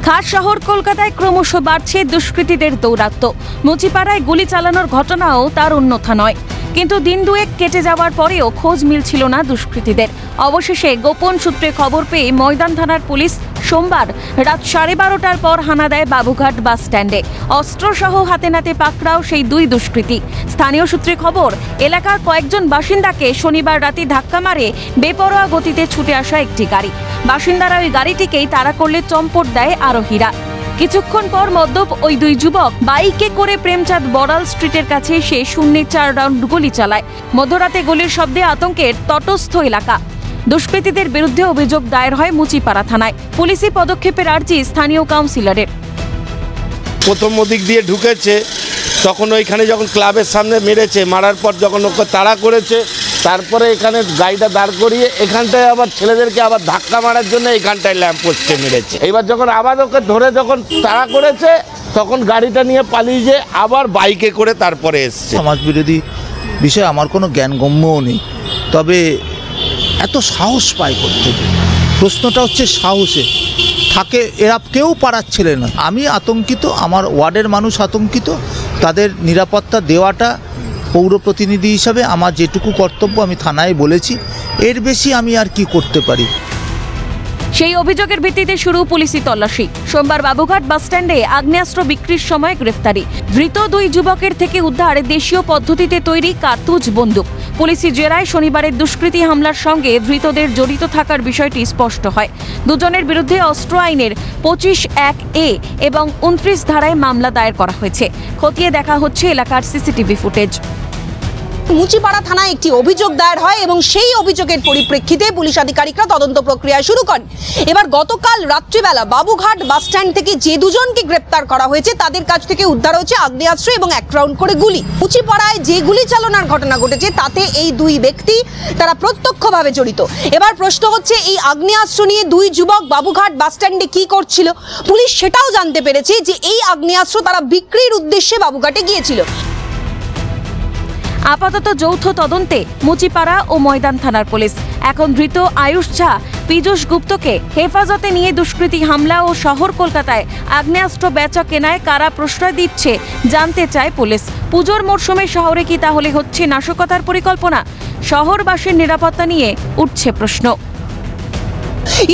খাস শহর কলকাতায় ক্রমশ বাড়ছে দুষ্কৃতীদের দৌরাত্ম্য। মুচিপাড়ায় গুলি চালানোর ঘটনাও তার অন্যথা নয়। কিন্তু দিন দুয়েক কেটে যাওয়ার পরেও খোঁজ মিলছিল না দুষ্কৃতীদের। অবশেষে গোপন সূত্রে খবর পেয়ে ময়দান থানার পুলিশ সোমবার রাত 12:30টার পর হানা দেয় বাবুঘাট বাস স্ট্যান্ডে। অস্ত্রসহ হাতে নাতে পাকড়াও সেই দুই দুষ্কৃতী। স্থানীয় সূত্রে খবর, এলাকার কয়েকজন বাসিন্দাকে শনিবার রাতে ধাক্কা মারে বেপরোয়া গতিতে ছুটে আসা একটি গাড়ি। বাসিন্দারা ওই গাড়িটিকেই তাড়া করলে চম্পট দেয় আরোহীরা। কিছুক্ষণ পর মদ্যপ ওই দুই যুবক বাইকে করে প্রেমচাঁদ বড়াল স্ট্রিটের কাছে এসে শূন্যে 4 রাউন্ড গুলি চালায়। মধ্যরাতে গুলির শব্দে আতঙ্কের তটস্থ এলাকা। দুষ্কৃতীদের বিরুদ্ধে অভিযোগ দায়ের হয় মুচিপাড়া থানায়। পুলিশি পদক্ষেপের আর্জি স্থানীয় কাউন্সিলরের। প্রথম ওদিক দিয়ে ঢুকেছে, তখন ওইখানে যখন ক্লাবের সামনে মেরেছে, মারার পর যখন ওকে তাড়া করেছে, তারপরে এখানে গাড়িটা দাঁড় করিয়ে এখানটায় আবার ছেলেদেরকে আবার ধাক্কা মারার জন্য এখানটায় ল্যাম্প পোস্টে মেরেছে। এবার যখন আবার ওকে ধরে যখন তাড়া করেছে, তখন গাড়িটা নিয়ে পালিয়ে যে আবার বাইকে করে তারপরে এসছে। সমাজ বিরোধী বিষয়ে আমার কোনো জ্ঞানগম্যও নেই, তবে এত সাহস পায় করতে। প্রশ্নটা হচ্ছে সাহসে থাকে, এরা কেউ পারার ছেলে না। আমি আতঙ্কিত, আমার ওয়ার্ডের মানুষ আতঙ্কিত। তাদের নিরাপত্তা দেওয়াটা পৌর প্রতিনিধি হিসাবে আমার যেটুকু কর্তব্য আমি থানায় বলেছি, এর বেশি আমি আর কি করতে পারি। সেই অভিযোগের ভিত্তিতে শুরু পুলিশি তল্লাশি। সোমবার বাবুঘাট বাসস্ট্যান্ডে আগ্নেয়াস্ত্র বিক্রির সময় গ্রেফতারি। ধৃত দুই যুবকের থেকে উদ্ধার দেশীয় পদ্ধতিতে তৈরি কার্তুজ বন্দুক। পুলিশি জেরায় শনিবারের দুষ্কৃতী হামলার সঙ্গে ধৃতদের জড়িত থাকার বিষয়টি স্পষ্ট হয়। দুজনের বিরুদ্ধে অস্ত্র আইনের 25(1)(a) এবং 29 ধারায় মামলা দায়ের করা হয়েছে। খতিয়ে দেখা হচ্ছে এলাকার সিসিটিভি ফুটেজ। মুচিপাড়া থানায় একটি অভিযোগ দায়ের হয় এবং সেই অভিযোগের পরিপ্রেক্ষিতে পুলিশ আধিকারিকরা তদন্ত প্রক্রিয়া শুরু করেন। এবার গতকাল রাত্রিবেলা বাবুঘাট বাস স্ট্যান্ড থেকে যে দুজনকে গ্রেপ্তার করা হয়েছে তাদের কাছ থেকে উদ্ধার হয়েছে আগ্নেয়াস্ত্র এবং 1 রাউন্ড করে গুলি। মুচিপাড়ায় যে গুলি চালনার ঘটনা ঘটেছে তাতে এই দুই ব্যক্তি তারা প্রত্যক্ষভাবে জড়িত। এবার প্রশ্ন হচ্ছে, এই আগ্নেয়াস্ত্র নিয়ে দুই যুবক বাবুঘাট বাস স্ট্যান্ডে কি করছিল? পুলিশ সেটাও জানতে পেরেছে যে এই আগ্নেয়াস্ত্র তারা বিক্রির উদ্দেশ্যে বাবুঘাটে গিয়েছিল। আপাতত যৌথ তদন্তে মুচিপাড়া ও ময়দান থানার পুলিশ। এখন ধৃত আয়ুষ ঝা, পীযূষ গুপ্তকে হেফাজতে নিয়ে দুষ্কৃতী হামলা ও শহর কলকাতায় আগ্নেয়াস্ত্র বেচা কেনায় কারা প্রশ্রয় দিচ্ছে জানতে চায় পুলিশ। পুজোর মরশুমে শহরে কি তাহলে হচ্ছে নাশকতার পরিকল্পনা? শহরবাসীর নিরাপত্তা নিয়ে উঠছে প্রশ্ন।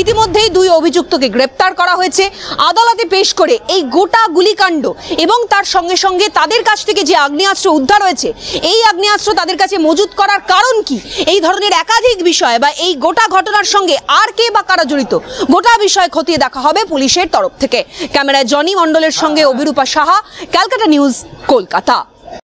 ইতিমধ্যেই দুই অভিযুক্তকে গ্রেপ্তার করা হয়েছে। আদালতে পেশ করে এই গোটা গুলিকাণ্ড এবং তার সঙ্গে সঙ্গে তাদের কাছ থেকে যে আগ্নেয়াস্ত্র উদ্ধার হয়েছে, এই আগ্নেয়াস্ত্র তাদের কাছে মজুত করার কারণ কি, এই ধরনের একাধিক বিষয় বা এই গোটা ঘটনার সঙ্গে আর কে বা কারা জড়িত, গোটা বিষয় খতিয়ে দেখা হবে পুলিশের তরফ থেকে। ক্যামেরায় জনি মণ্ডলের সঙ্গে অভিরূপা সাহা, ক্যালকাটা নিউজ, কলকাতা।